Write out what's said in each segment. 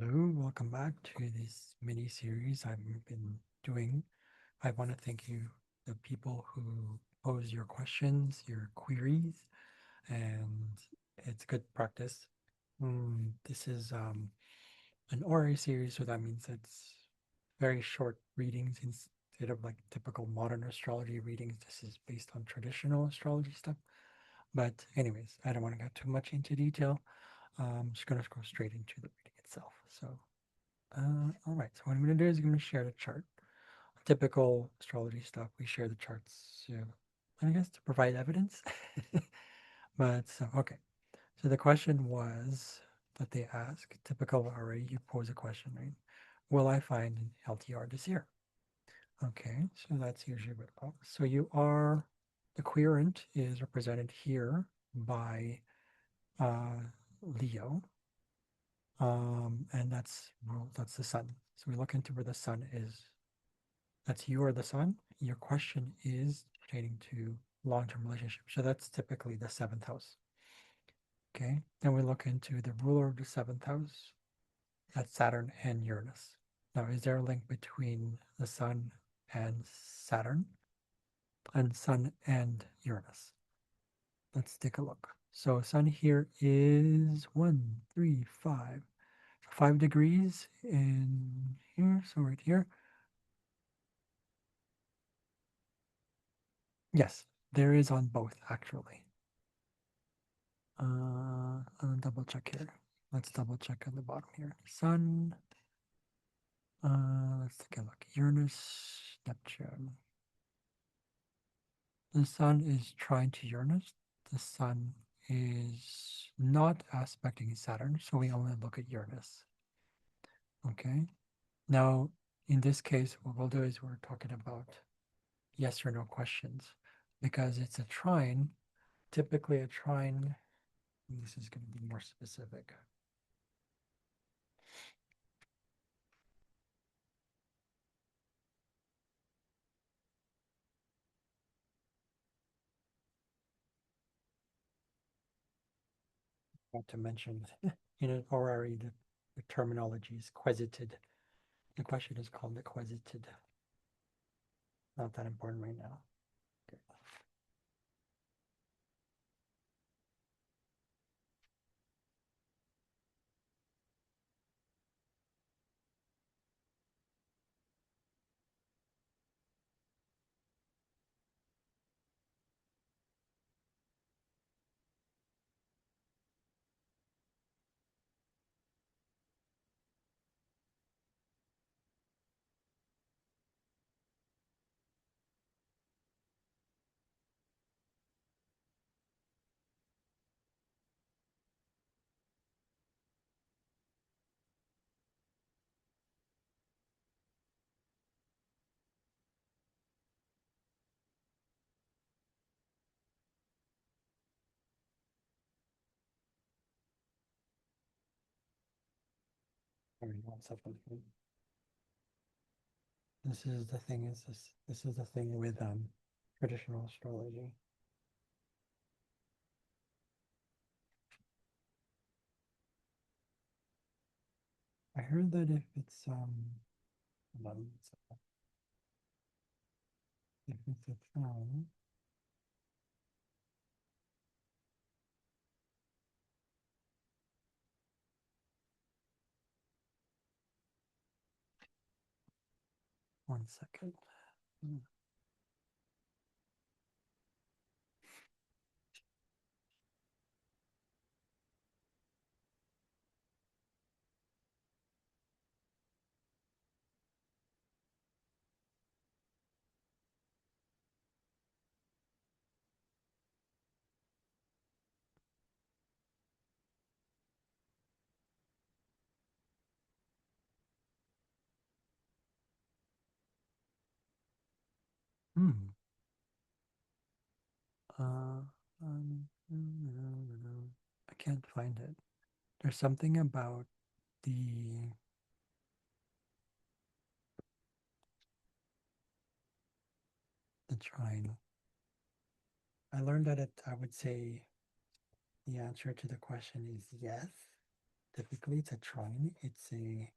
Hello, welcome back to this mini series I've been doing. I want to thank you, the people who pose your questions, your queries, and it's good practice. This is an ORA series, so that means it's very short readings instead of like typical modern astrology readings. This is based on traditional astrology stuff. But anyways, I don't want to go too much into detail. I'm just going to go straight into the reading itself. All right, so what I'm going to do is I'm going to share the chart. Typical astrology stuff, we share the charts, I guess, to provide evidence. But so, okay. So the question was that they ask, typical RA, you pose a question, right? Will I find an LTR this year? Okay, so that's usually what it calls. So the querent is represented here by uh, Leo, and that's the sun. So we look into where the sun is. That's you or the sun. Your question is pertaining to long-term relationships. So that's typically the seventh house. Okay. Then we look into the ruler of the seventh house. That's Saturn and Uranus. Now, is there a link between the sun and Saturn and sun and Uranus? Let's take a look. So sun here is 1, 3, 5. 5 degrees in here. So right here. Yes, there is on both actually. I'll double check here. Let's double check on the bottom here. Sun. Let's take a look. Uranus, Neptune. The sun is trine to Uranus. The sun is not aspecting Saturn, so we only look at Uranus. Okay. Now, in this case, what we'll do is we're talking about yes or no questions because it's a trine. Typically, a trine, this is going to be more specific. Not to mention, in an horary, the terminology is quesited. The question is called the quesited. Not that important right now. Okay. All right, 1 second. This is the thing. Is this is the thing with traditional astrology. I heard that if it's hold on, if it's a trine, one second. Hmm. Uh, I can't find it. There's something about the trine. I learned that I would say the answer to the question is yes, Typically, it's a trine. It's a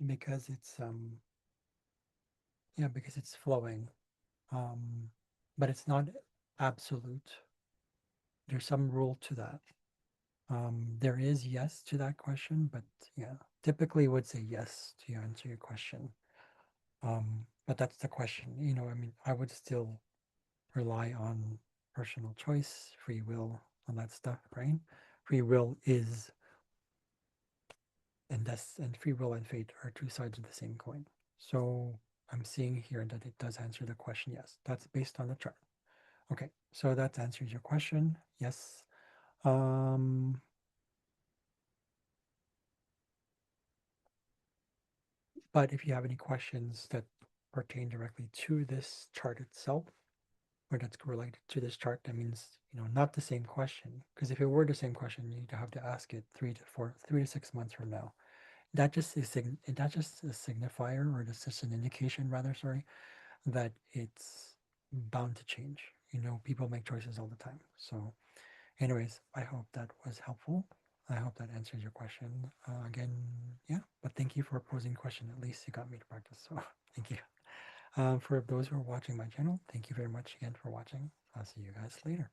because it's yeah, because it's flowing. But it's not absolute. There's some rule to that. There is yes to that question, but yeah, typically would say yes to answer your question. But that's the question. I mean, I would still rely on personal choice, free will, on that stuff, right? Free will is, and free will and fate are two sides of the same coin. So I'm seeing here that it does answer the question yes. That's based on the chart. Okay, so that answers your question. Yes. Um, but if you have any questions that pertain directly to this chart itself, or that's related to this chart, that means, not the same question. Because if it were the same question, you'd have to ask it 3 to 6 months from now. That just a signifier, or that's just an indication, rather, sorry, that it's bound to change. People make choices all the time. So, anyways, I hope that was helpful. I hope that answers your question. Again, yeah, but thank you for posing the question. At least you got me to practice. So, thank you. For those who are watching my channel, thank you very much again for watching. I'll see you guys later.